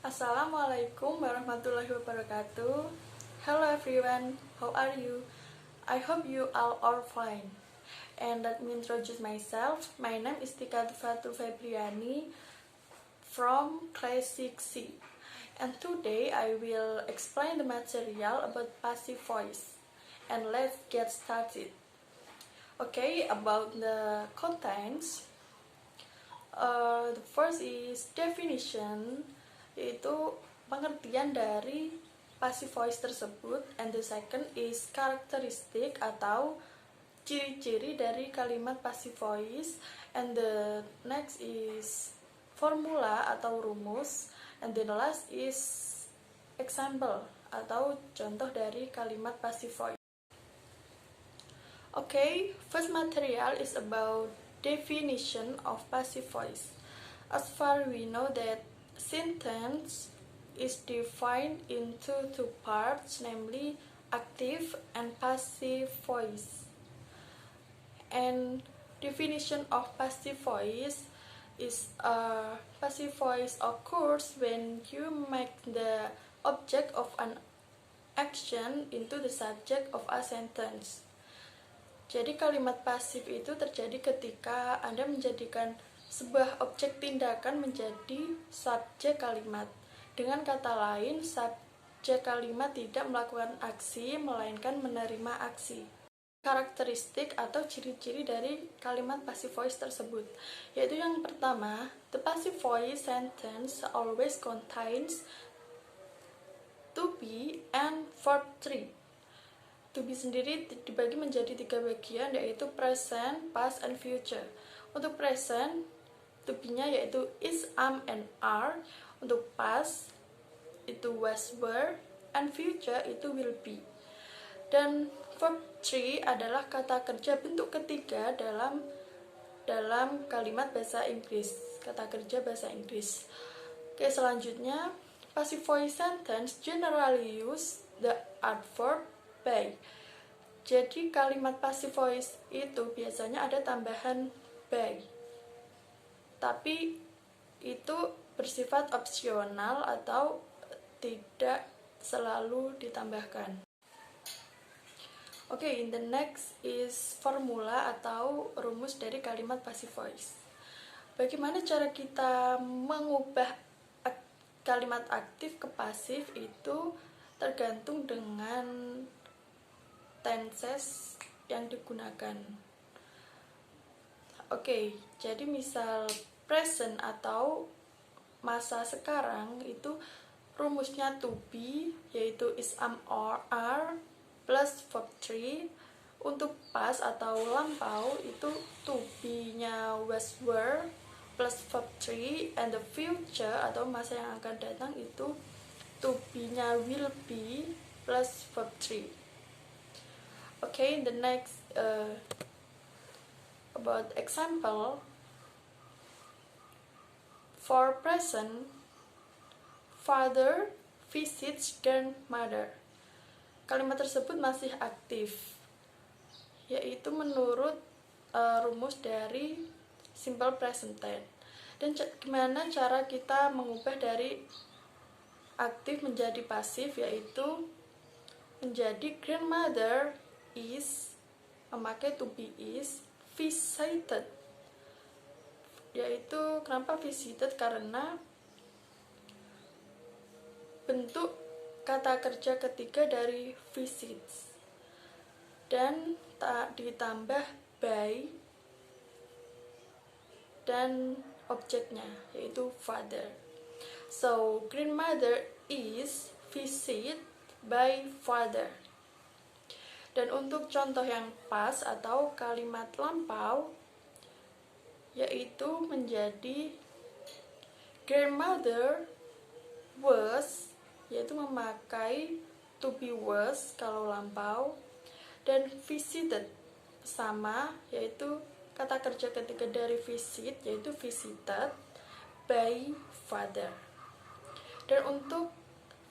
Assalamualaikum warahmatullahi wabarakatuh. Hello everyone, how are you? I hope you all are fine. And let me introduce myself. My name is Tika Tufatul Febriani from class 6C. And today I will explain the material about passive voice. And let's get started. Okay, about the contents. The first is definition, yaitu pengertian dari passive voice tersebut, and the second is karakteristik atau ciri-ciri dari kalimat passive voice, and the next is formula atau rumus, and the last is example atau contoh dari kalimat passive voice. Okay, first material is about definition of passive voice. As far we know that sentence is defined into two parts, namely active and passive voice. And definition of passive voice is passive voice occurs when you make the object of an action into the subject of a sentence. Jadi kalimat pasif itu terjadi ketika Anda menjadikan sebuah objek tindakan menjadi subjek kalimat. Dengan kata lain, subjek kalimat tidak melakukan aksi, melainkan menerima aksi. Karakteristik atau ciri-ciri dari kalimat passive voice tersebut, yaitu yang pertama, the passive voice sentence always contains to be and verb 3. To be sendiri dibagi menjadi 3 bagian, yaitu present, past, and future. Untuk present, to be-nya yaitu is, am, and are. Untuk past, itu was, were, and future itu will be. Dan verb 3 adalah kata kerja bentuk ketiga dalam kalimat bahasa Inggris. Kata kerja bahasa Inggris. Oke, selanjutnya, passive voice sentence generally use the adverb by. Jadi kalimat passive voice itu biasanya ada tambahan by, tapi itu bersifat opsional atau tidak selalu ditambahkan. Oke, in the next is formula atau rumus dari kalimat passive voice. Bagaimana cara kita mengubah kalimat aktif ke pasif itu tergantung dengan tenses yang digunakan. Oke, jadi misal present atau masa sekarang itu rumusnya to be, yaitu is, am, or are plus verb 3. Untuk past atau lampau itu to be-nya was, were plus verb 3, and the future atau masa yang akan datang itu to be-nya will be plus verb 3. Okay, the next about example. For present, father visits grandmother. Kalimat tersebut masih aktif, yaitu menurut rumus dari simple present tense. Dan gimana cara kita mengubah dari aktif menjadi pasif, yaitu menjadi grandmother is, memakai to be is, visited. Yaitu kenapa visited? Karena bentuk kata kerja ketiga dari visits dan ditambah by dan objeknya yaitu father. So grandmother is visited by father. Dan untuk contoh yang pas atau kalimat lampau, yaitu menjadi grandmother was, yaitu memakai to be was kalau lampau, dan visited sama, yaitu kata kerja ketiga dari visit, yaitu visited by father. Dan untuk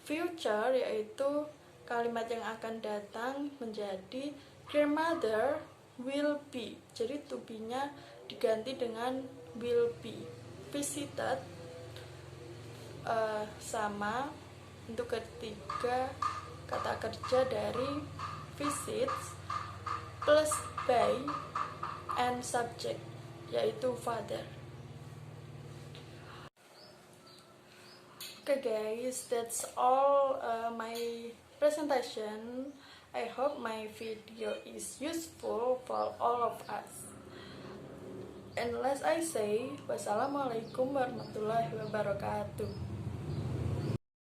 future, yaitu kalimat yang akan datang menjadi grandmother will be. Jadi to be-nya diganti dengan will be. Visited sama untuk ketiga kata kerja dari visits plus by and subject, yaitu father. Okay guys, that's all my presentation. I hope my video is useful for all of us. And last I say, wassalamualaikum warahmatullahi wabarakatuh.